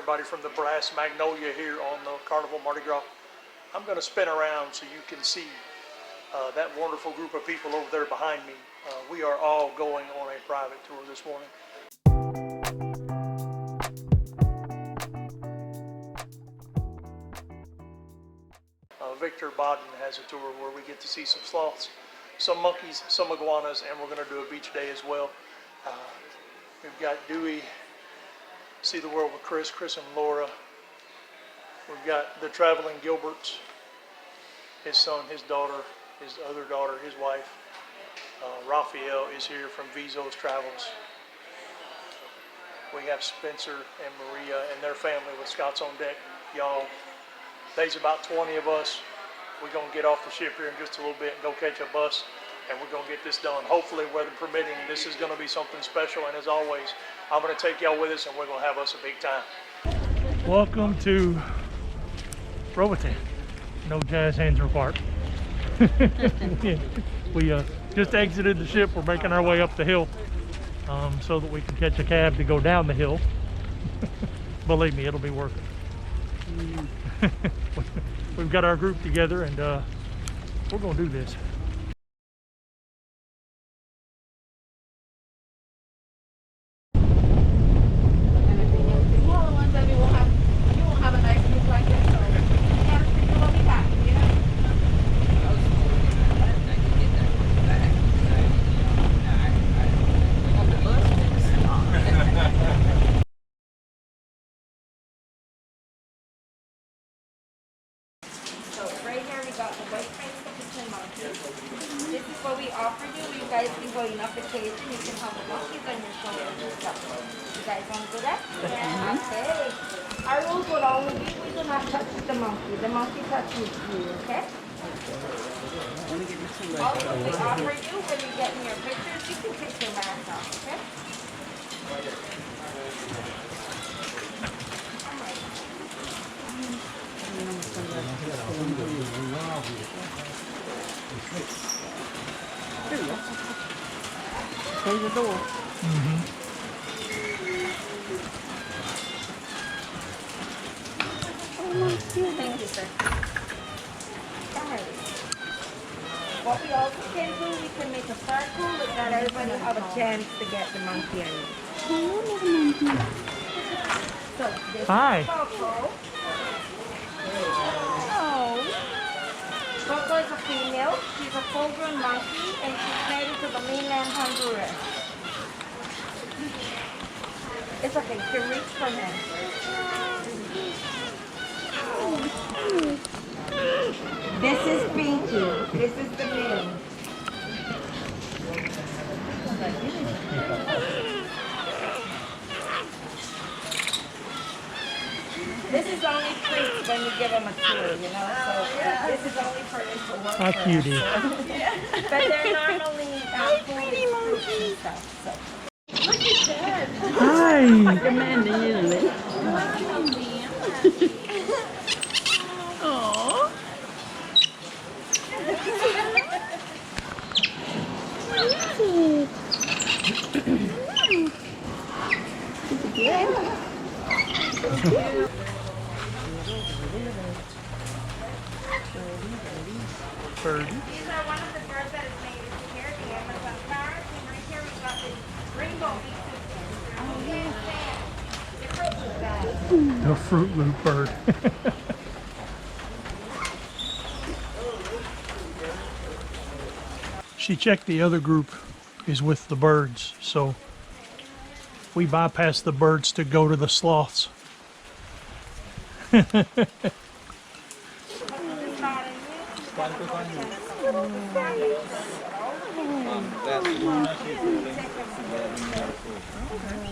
everybody from the Brass Magnolia here on the Carnival Mardi Gras. I'm going to spin around so you can see that wonderful group of people over there behind me. We are all going on a private tour this morning. Victor Bodden has a tour where we get to see some sloths, some monkeys, some iguanas, and we're going to do a beach day as well. We've got Dewey, See the World with Chris and Laura. We've got the Traveling Gilberts, his son, his daughter, his other daughter, his wife. Raphael is here from Vizos Travels. We have Spencer and Maria and their family with Scott's on Deck. Y'all, there's about 20 of us. We're going to get off the ship here in just a little bit and go catch a bus, and we're going to get this done. Hopefully, weather permitting, this is going to be something special, and as always, I'm going to take y'all with us, and we're going to have us a big time. Welcome to Roatan. No jazz hands required. We just exited the ship. We're making our way up the hill so that we can catch a cab to go down the hill. Believe me, it'll be worth it. We've got our group together, and we're going to do this. This is what we offer you. You guys can go in vacation. You can have the monkeys on your shoulders and stuff. You guys want to do that? Yeah. Okay. Our rules would only be we do not touch the monkey. The monkey touches you, okay? Also, we offer you when you get in your pictures, you can take your mask off, okay? There you go. Close the door. Thank you, sir. Alright. What we also can do, we can make a circle so that everybody have a chance to get the monkey on you. So this Hi. is Coco. Coco is a female. She's a full-grown monkey, and she's native to the mainland Honduras. It's okay. You can reach for him. This is Pinky. This is the male. This is only treats when you give them a tour, you know, so this is only for them to work. Hi, cutie. But they're normally fully fruits and stuff, so. Look at that. Hi. Like a man, isn't it? Aww. Bird. These are one of the birds that is native to here, the Amazon parrot, and right here we've got the rainbow beak. Oh, yeah. The Fruit Loop bird. She checked the other group is with the birds, so we bypassed the birds to go to the sloths.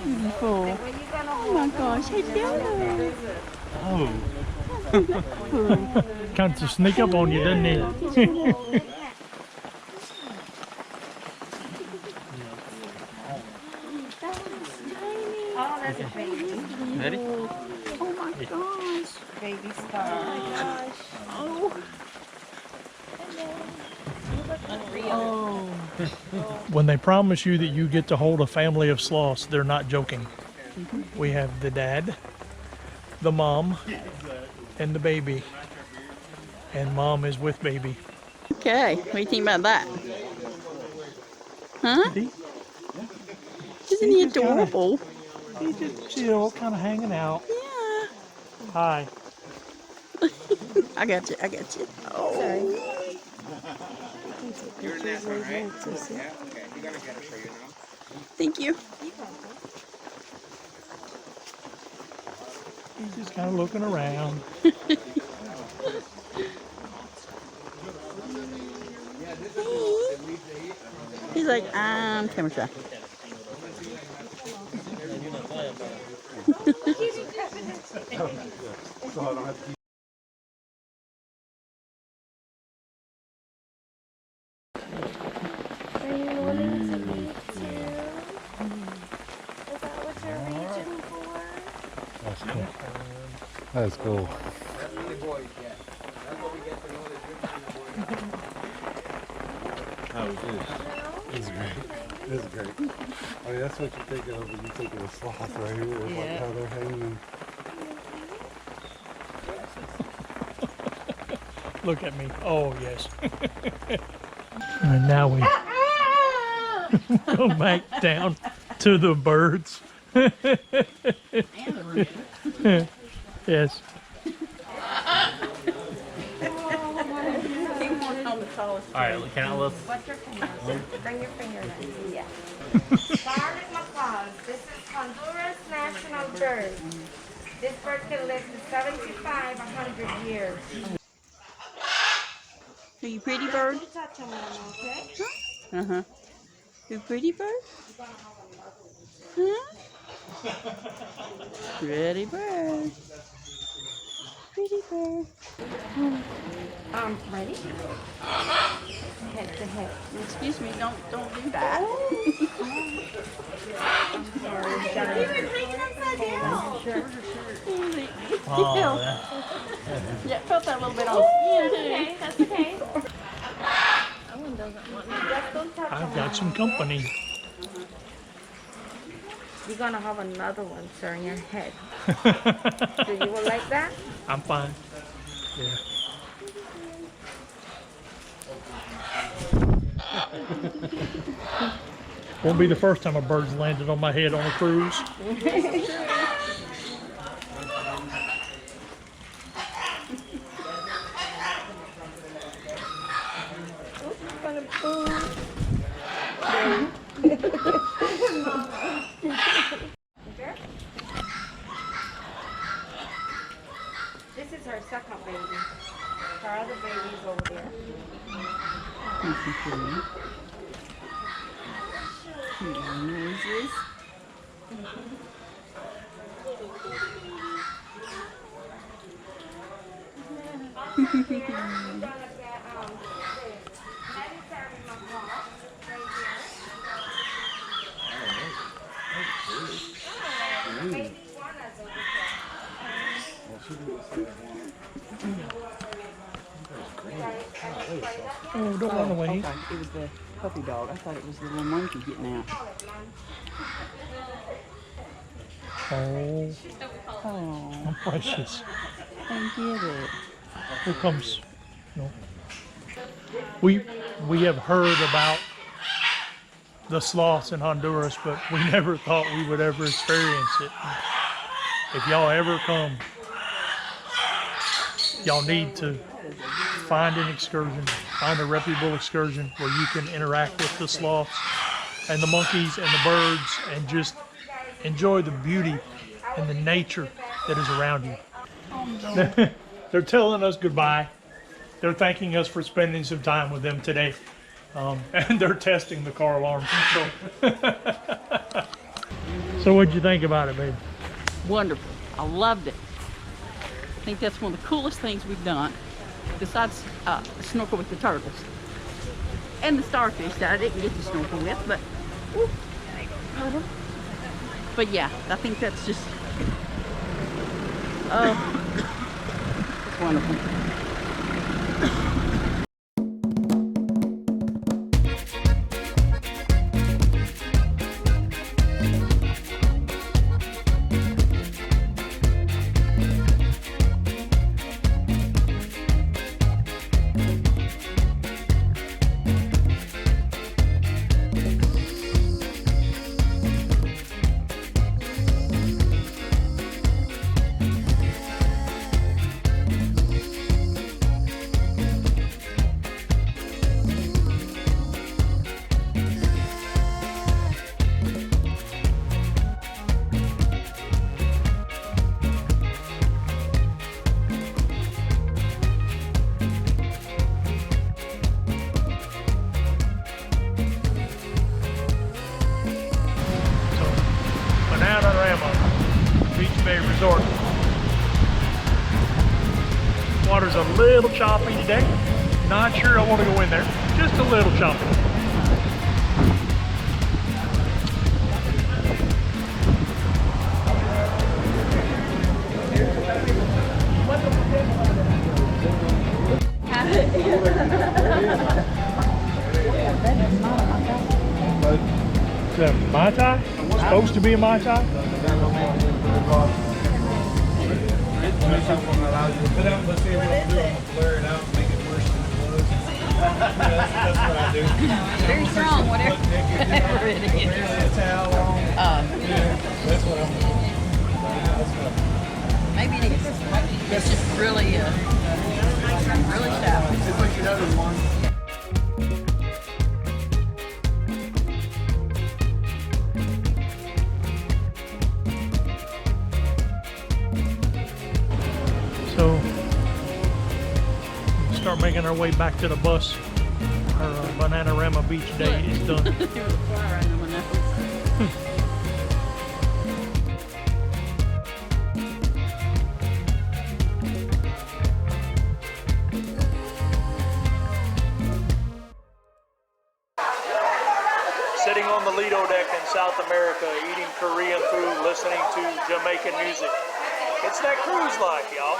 Beautiful. Oh my gosh, I do. Oh. Kind of sneak up on you, doesn't he? Oh, that's a baby. Ready? Oh my gosh. Baby star. Oh my gosh. Oh. Oh. When they promise you that you get to hold a family of sloths, they're not joking. We have the dad, the mom and the baby. And mom is with baby. Okay, what do you think about that? Huh? Isn't he adorable? He's just chill, kind of hanging out. Yeah. Hi. I got you. I got you. Oh. You're in that one, right? Yeah, okay. You're gonna get it for you now. Thank you. He's just kind of looking around. He's like, I'm camera shy. Are you willing to meet too? Is that what you're reaching for? That's cool. That's cool. That's what the boys get. That's what we get to know the difference in the boys. How is this? This is great. This is great. I mean, that's what you think of when you think of a sloth right here. Like how they're hanging. Look at me. Oh, yes. And now we go back down to the birds. Yes. All right, let's. What's your finger? Bring your finger in. Yeah. Scarlet macaws. This is Honduras national bird. This bird can live to 75, 100 years. Are you pretty bird? You touch them, okay? Uh-huh. You pretty bird? Huh? Pretty bird. Pretty bird. Ready? Head to head. Excuse me, don't do that. Oh, yeah. Yeah, felt that a little bit on. Okay, that's okay. I've got some company. You're gonna have another one, sir, in your head. Do you will like that? I'm fine. Yeah. Won't be the first time a bird's landed on my head on a cruise. This is her second baby. Her other baby is over there. Noises. Oh, don't run away. Okay, it was the puppy dog. I thought it was the little monkey getting out. Oh, Oh, I'm precious. I get it. Here comes. No. We have heard about the sloths in Honduras, but we never thought we would ever experience it. If y'all ever come, y'all need to find an excursion, find a reputable excursion where you can interact with the sloths and the monkeys and the birds and just enjoy the beauty and the nature that is around you. They're telling us goodbye. They're thanking us for spending some time with them today. And they're testing the car alarm. So what'd you think about it, babe? Wonderful. I loved it. I think that's one of the coolest things we've done, besides snorkel with the turtles and the starfish that I didn't get to snorkel with, but but yeah, I think that's just it's wonderful. resort. Water's a little choppy today. Not sure I want to go in there. Just a little choppy. Is that a Mai Tai? Supposed to be a Mai Tai? Very strong, whatever it is. Maybe it is. It's just really, really shallow. So, start making our way back to the bus. Our Bananarama Beach day is done. There was a fly right on my nose. Sitting on the Lido deck in South America, eating Korean food, listening to Jamaican music. It's that cruise life, y'all.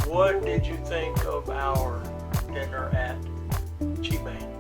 What did you think of our dinner at ShipMate?